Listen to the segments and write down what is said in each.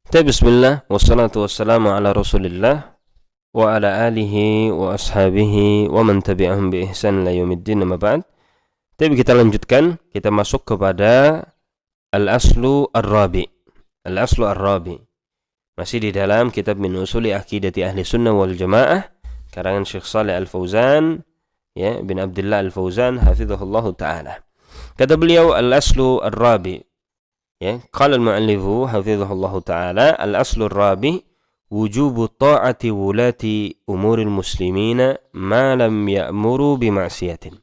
Bismillah, wassalatu wassalamu ala rasulillah wa ala alihi wa ashabihi wa man tabi'ahum bi ihsan ila yaumiddin, amma ba'd. Tapi kita lanjutkan, kita masuk kepada al-aslu ar-rabi. Al-aslu ar-rabi masih di dalam kitab Min Usuli Aqidati Ahli Sunnah wal Jamaah karangan Syekh Shalih Al-Fauzan bin Abdullah Al-Fauzan hafizahullahu taala. Kata beliau al-aslu ar-rabi, qala al-mu'allifu hafizahullahu taala, al-aslu ar-rabi wujubu ta'ati wulati umuril muslimina ma lam ya'muru bima'siyatin.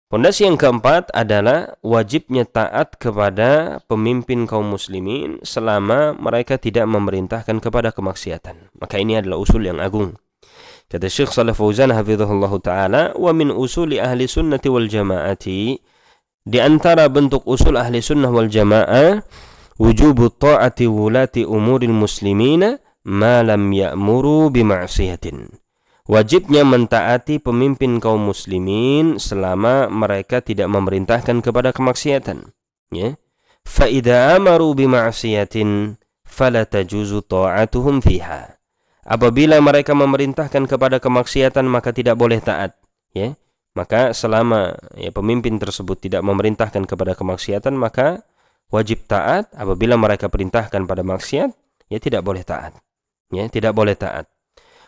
Pondasi yang keempat adalah wajibnya taat kepada pemimpin kaum muslimin selama mereka tidak memerintahkan kepada kemaksiatan. Maka ini adalah usul yang agung. Kata Syekh Shalih Fauzan hafizahullahu taala, wa min usuli ahli sunnati wal jamaati, di antara bentuk usul ahli sunnah wal jamaah, wujubu ta'ati wulati umuril muslimina ma lam ya'muru bima'siyatin. Wajibnya mentaati pemimpin kaum muslimin selama mereka tidak memerintahkan kepada kemaksiatan. Fa idza amaru bima'siyatin fala tajuzu ta'atuhum fiha. Apabila mereka memerintahkan kepada kemaksiatan maka tidak boleh taat. Maka selama pemimpin tersebut tidak memerintahkan kepada kemaksiatan maka wajib taat. Apabila mereka perintahkan pada maksiat, tidak boleh taat. Tidak boleh taat.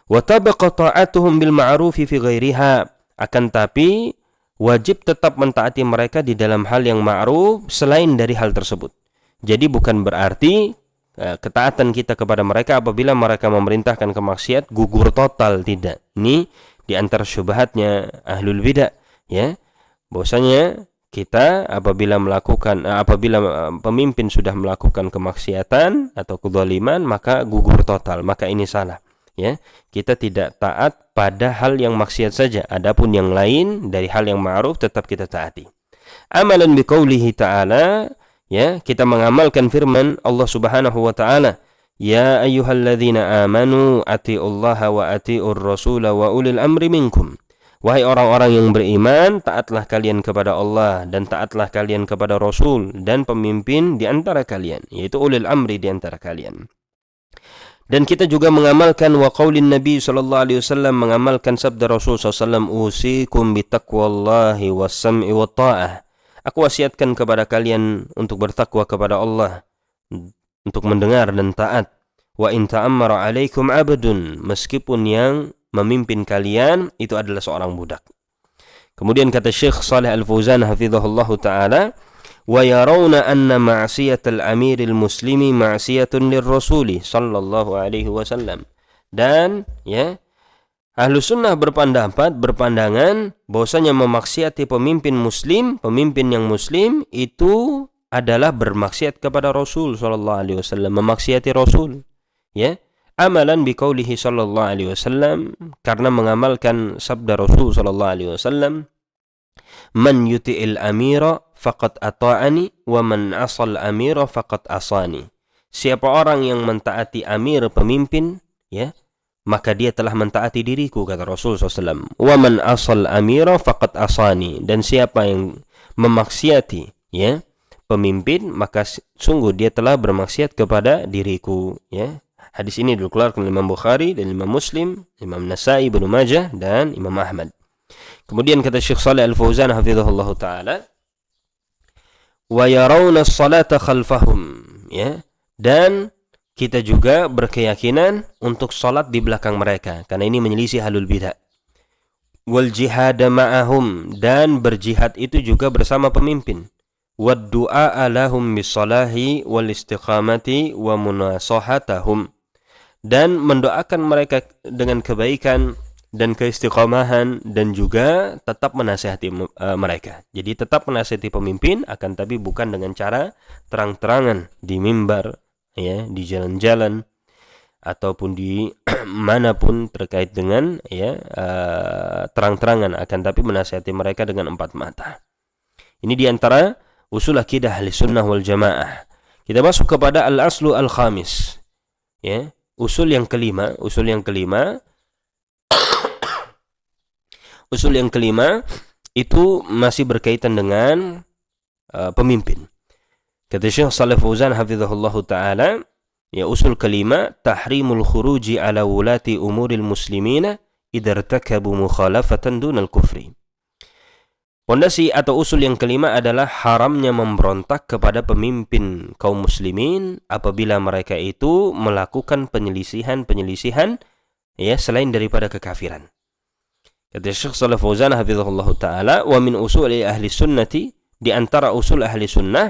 Wa tabaqa ta'atuhum bil ma'rufi fi ghairiha. Akan tapi wajib tetap mentaati mereka di dalam hal yang ma'ruf selain dari hal tersebut. Jadi bukan berarti ketaatan kita kepada mereka apabila mereka memerintahkan kemaksiat gugur total, tidak. Ini di antara syubhatnya ahlul bidah, bahwasanya kita apabila pemimpin sudah melakukan kemaksiatan atau kezaliman maka gugur total, maka ini salah. Kita tidak taat pada hal yang maksiat saja, adapun yang lain dari hal yang ma'ruf tetap kita taati. Amalan biqaulihi ta'ala, kita mengamalkan firman Allah Subhanahu wa taala, ya ayyuhalladzina amanu atiullaha wa atiur rasula wa ulil amri minkum. Wahai orang-orang yang beriman, taatlah kalian kepada Allah dan taatlah kalian kepada Rasul dan pemimpin di antara kalian, yaitu ulil amri di antara kalian. Dan kita juga mengamalkan wa qaulin Nabi sallallahu alaihi wasallam, mengamalkan sabda Rasul sallallahu alaihi wasallam, usikum bitaqwallahi was-sam'i wat ta'ah. Aku wasiatkan kepada kalian untuk bertakwa kepada Allah, untuk mendengar dan taat. Wa in ta'ammara 'alaikum 'abdun, meskipun yang memimpin kalian itu adalah seorang budak. Kemudian kata Syekh Shalih Al-Fauzan hafizahullahu taala, wa yarawna anna ma'siyatal amiril muslimi ma'siyatun lirrasuli sallallahu alaihi wasallam. Dan ahlu sunnah berpandangan bahwasanya memaksiati pemimpin muslim, pemimpin yang muslim itu adalah bermaksiat kepada Rasul sallallahu alaihi wasallam, memaksiati Rasul. Amalan biqaulihi sallallahu alaihi wasallam, karena mengamalkan sabda Rasul sallallahu alaihi wasallam, man yuti'il amira faqad ata'ani wa man asal amira faqad asani. Siapa orang yang mentaati amir, pemimpin, maka dia telah mentaati diriku, kata Rasul SAW. Wa man asal amira faqad asani. Dan siapa yang memaksiati pemimpin, maka sungguh dia telah bermaksiat kepada diriku. Hadis ini dikeluarkan oleh Imam Bukhari dan Imam Muslim, Imam Nasai, Ibnu Majah dan Imam Ahmad. Kemudian kata Syekh Shalih Al-Fauzan hafizahullahu taala, wa yarawna as-salata khalfahum, dan kita juga berkeyakinan untuk salat di belakang mereka, karena ini menyelisih ahlul bidah. Wal jihad ma'ahum, dan berjihad itu juga bersama pemimpin. Wad du'a lahum bis-salahi wal istiqamati wa munasahatahum, dan mendoakan mereka dengan kebaikan dan keistiqomahan, dan juga tetap menasihati mereka. Jadi tetap menasihati pemimpin, akan tapi bukan dengan cara terang-terangan di mimbar, di jalan-jalan ataupun di manapun terkait dengan terang-terangan, akan tapi menasihati mereka dengan empat mata. Ini diantara usul akidah ahli sunnah wal jamaah. Kita masuk kepada al-aslu al-khamis, usul yang kelima. Usul yang kelima itu masih berkaitan dengan pemimpin. Kata Syekh Shalih Fauzan hafizahullahu taala, Ya, usul kelima, tahrimul khuruji ala wulati umuril muslimina idza irtakabu mukhalafatan dunal kufri. Pondasi atau usul yang kelima adalah haramnya memberontak kepada pemimpin kaum muslimin apabila mereka itu melakukan penyelisihan ya selain daripada kekafiran. Kata Syekh Shalih Fauzan hafizahullah taala, wa min usuli ahli sunnati, di antara usul ahli sunnah,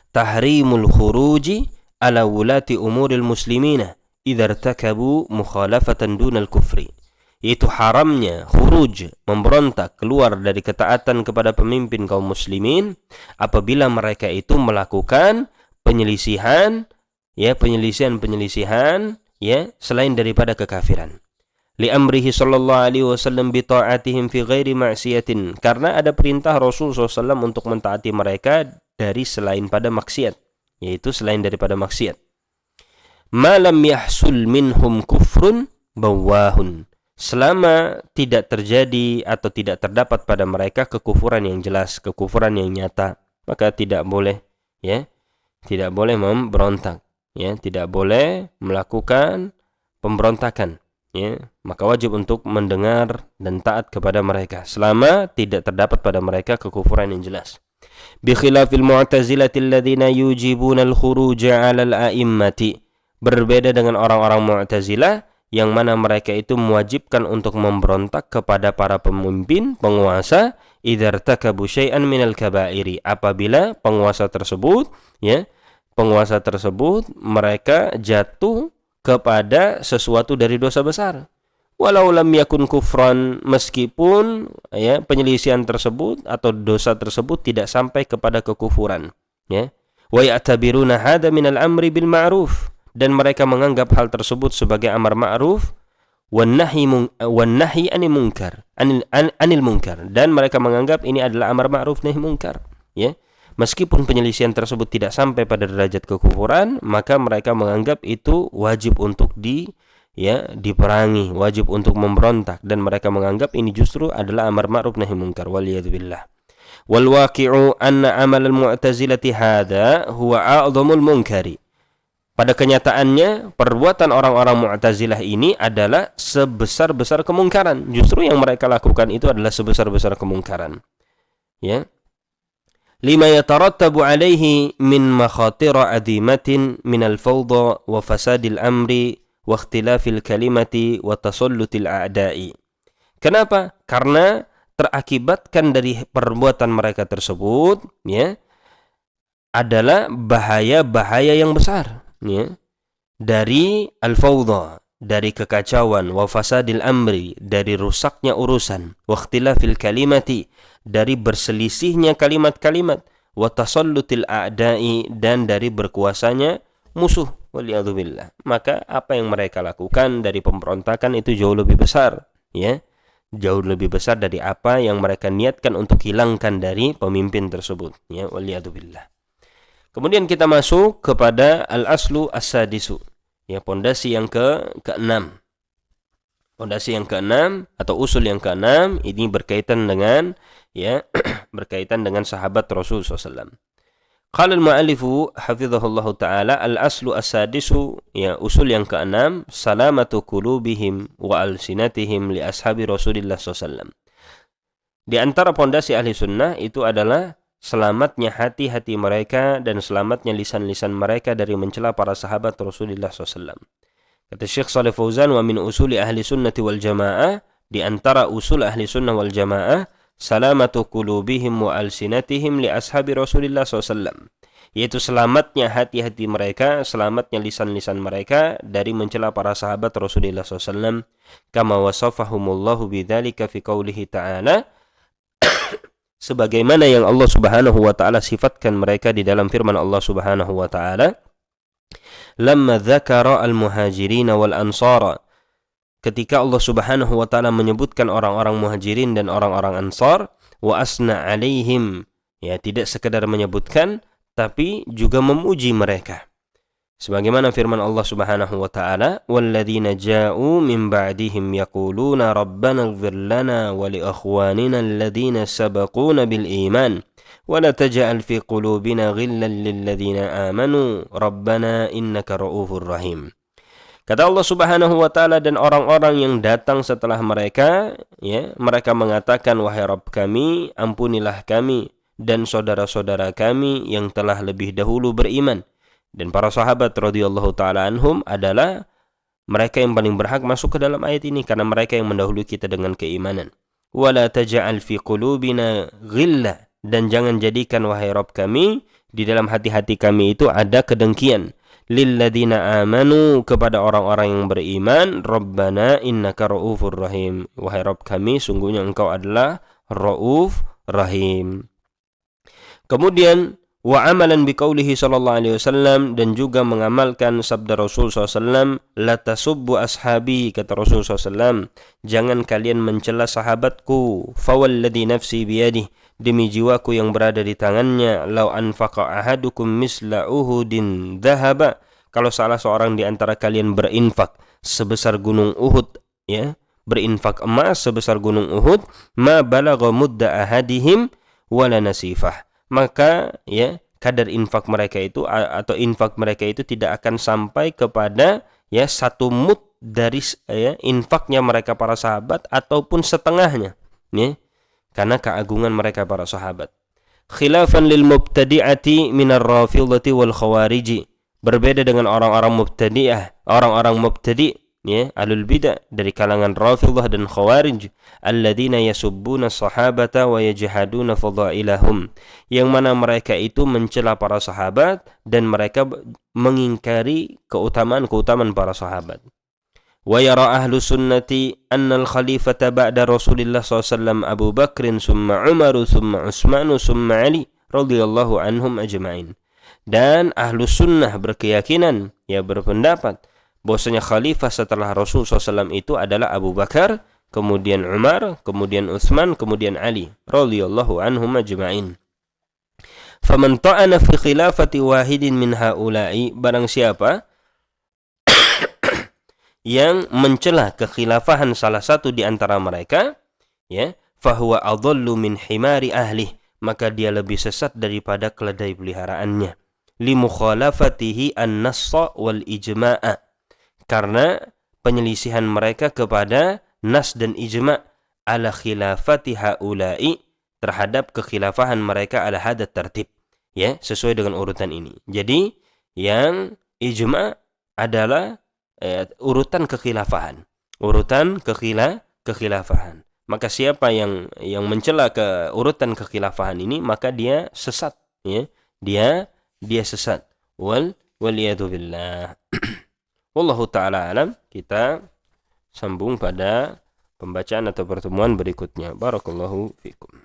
tahrimul khuruji ala wulati umuril muslimina idza irtakabu mukhalafatan dunal kufri. Itu haramnya khuruj, memberontak keluar dari ketaatan kepada pemimpin kaum muslimin apabila mereka itu melakukan penyelisihan ya selain daripada kekafiran. Li amrihi sallallahu alaihi wasallam bi ta'atihim fi ghairi ma'siyatin, karena ada perintah Rasul SAW untuk mentaati mereka dari selain pada maksiat, yaitu selain daripada maksiat. Ma lam yahsul minhum kufrun bawahun, selama tidak terjadi atau tidak terdapat pada mereka kekufuran yang jelas, kekufuran yang nyata, maka tidak boleh memberontak, ya, tidak boleh melakukan pemberontakan, ya. Maka wajib untuk mendengar dan taat kepada mereka selama tidak terdapat pada mereka kekufuran yang jelas. Bi khilafil mu'tazilati alladziina yujibuna al-khuruja 'ala al-a'immati, berbeda dengan orang-orang Mu'tazilah yang mana mereka itu mewajibkan untuk memberontak kepada para pemimpin, penguasa, idza irtakabu syai'an minal kaba'iri, apabila penguasa tersebut mereka jatuh kepada sesuatu dari dosa besar. Walau lam yakun kufran, meskipun ya penyelisihan tersebut atau dosa tersebut tidak sampai kepada kekufuran, ya. Wa ya'tabiruna hadza minal amri bil ma'ruf, dan mereka menganggap hal tersebut sebagai amar ma'ruf wan nahyi anil munkar, dan mereka menganggap ini adalah amar ma'ruf nahi munkar, ya. Meskipun penyelisihan tersebut tidak sampai pada derajat kekufuran, maka mereka menganggap itu wajib untuk diperangi, wajib untuk memberontak, dan mereka menganggap ini justru adalah amar ma'ruf nahi munkar, waliyadzubillah. Wal waqi'u anna amal al-mu'tazilati hadha huwa a'dhamul munkari. Pada kenyataannya, perbuatan orang-orang Mu'tazilah ini adalah sebesar-besar kemungkaran. Justru yang mereka lakukan itu adalah sebesar-besar kemungkaran, ya. Lima yatarattabu alaihi min makhatira adimatin minal fawda wa fasadil amri wa ikhtilafil kalimati wa tasallutil a'da'i. Kenapa? Karena terakibatkan dari perbuatan mereka tersebut, ya, adalah bahaya-bahaya yang besar, ya, dari al-fawda, dari kekacauan, wa fasadil amri, dari rusaknya urusan, wa ikhtilafil kalimati, dari berselisihnya kalimat-kalimat, wa tasallutil a'da'i, dan dari berkuasanya musuh, waliyadzubillah. Maka apa yang mereka lakukan dari pemberontakan itu jauh lebih besar, ya, jauh lebih besar dari apa yang mereka niatkan untuk hilangkan dari pemimpin tersebut, ya, waliyadzubillah. Kemudian kita masuk kepada al-aslu as-sadisu, ya, pondasi yang ke-6. Pondasi yang ke-6 atau usul yang ke-6 ini berkaitan dengan, ya, berkaitan dengan sahabat Rasul SAW. Qala al-mu'allifu hafizahullahu ta'ala, al-aslu as-sadisu, ya, usul yang ke-6, salamatu qulubihim wa alsinatihim li ashabi Rasulillah SAW. Di antara pondasi ahli sunnah itu adalah selamatnya hati-hati mereka dan selamatnya lisan-lisan mereka dari mencela para sahabat Rasulullah SAW. Kata Syekh Shalih Fauzan, wa min usuli ahli sunnati wal jamaah, di antara usul ahli sunnah wal jamaah, salamatu qulubihim wa alsinatihim li ashabi Rasulullah SAW, yaitu selamatnya hati-hati mereka, selamatnya lisan-lisan mereka dari mencela para sahabat Rasulullah SAW, kama wasafahumullahu bidzalika fi qaulihi ta'ala, sebagaimana yang Allah Subhanahu wa taala sifatkan mereka di dalam firman Allah Subhanahu wa taala, lamma dzakara al-muhajirin wal ansara, ketika Allah Subhanahu wa taala menyebutkan orang-orang muhajirin dan orang-orang ansar, wa asna alaihim, ya, tidak sekedar menyebutkan tapi juga memuji mereka. Sebagaimana firman Allah Subhanahu wa taala, "Walladzina ja'u min ba'dihim yaquluna rabbana ighfir lana wa li akhwanina alladzina sabaquna bil iman wa la taj'al fi qulubina ghillan lil ladzina amanu rabbana innaka ra'ufur rahim." Kata Allah Subhanahu wa taala, dan orang-orang yang datang setelah mereka, ya, mereka mengatakan, "Wahai Rabb kami, ampunilah kami dan saudara-saudara kami yang telah lebih dahulu beriman." Dan para sahabat radhiyallahu taala anhum adalah mereka yang paling berhak masuk ke dalam ayat ini karena mereka yang mendahului kita dengan keimanan. Wala taj'al fi qulubina ghilla, dan jangan jadikan wahai Rabb kami di dalam hati-hati kami itu ada kedengkian, lil ladzina amanu, kepada orang-orang yang beriman, Rabbana innaka ra'ufur rahim, wahai Rabb kami sungguhnya engkau adalah Ra'uf Rahim. Kemudian wa amalan biqaulihi sallallahu alaihi wasallam, dan juga mengamalkan sabda Rasul SAW, la tasubbu ashabi, kata Rasul SAW, jangan kalian mencela sahabatku, fawalladhi nafsi biyadih, demi jiwaku yang berada di tangannya, lau anfaqa ahadukum misla uhudin dhahaba, kalau salah seorang di antara kalian berinfak sebesar gunung Uhud, ya, berinfak emas sebesar gunung Uhud, ma balagha mudda ahadihim wala nasifah, maka ya kadar infak mereka itu atau infak mereka itu tidak akan sampai kepada ya satu mud dari ya infaknya mereka para sahabat ataupun setengahnya, ya, karena keagungan mereka para sahabat. Khilafan lil mubtadi'ati minar rafidhati wal khawariji, berbeda dengan orang-orang mubtadi'ah, orang-orang mubtadi', ya, ahlul bidah dari kalangan Rafidhah dan Khawarij, alladzina yasubbuna sahabata wa yajhaduna fadailahum, yang mana mereka itu mencela para sahabat dan mereka mengingkari keutamaan-keutamaan para sahabat. Wa yara ahlu sunnati anna al-khalifata ba'da Rasulillah SAW Abu Bakrin summa Umar summa Utsman summa Ali radhiyallahu anhum ajma'in. Dan ahlu sunnah berkeyakinan, ya, berpendapat bahwasanya khalifah setelah Rasul SAW itu adalah Abu Bakar, kemudian Umar, kemudian Utsman, kemudian Ali radhiyallahu anhum ajma'in. Faman ta'ana fi khilafati wahidin min haula'i, barang siapa yang mencela kekhilafahan salah satu di antara mereka, ya, fahuwa adallu min himari ahli, maka dia lebih sesat daripada keledai peliharaannya. Li mukhalafatihi an-nassa wal ijma'a, karena penyelisihan mereka kepada nas dan ijma' ala khilafati haula'i, terhadap kekhilafahan mereka ala hadat tertib, ya, sesuai dengan urutan ini. Jadi yang ijma' adalah urutan kekhilafahan, urutan kekhilafahan. Maka siapa yang mencela ke urutan kekhilafahan ini, maka dia sesat, ya, dia sesat. Waliyadu billah. Wallahu ta'ala alam. Kita sambung pada pembacaan atau pertemuan berikutnya. Barakallahu fikum.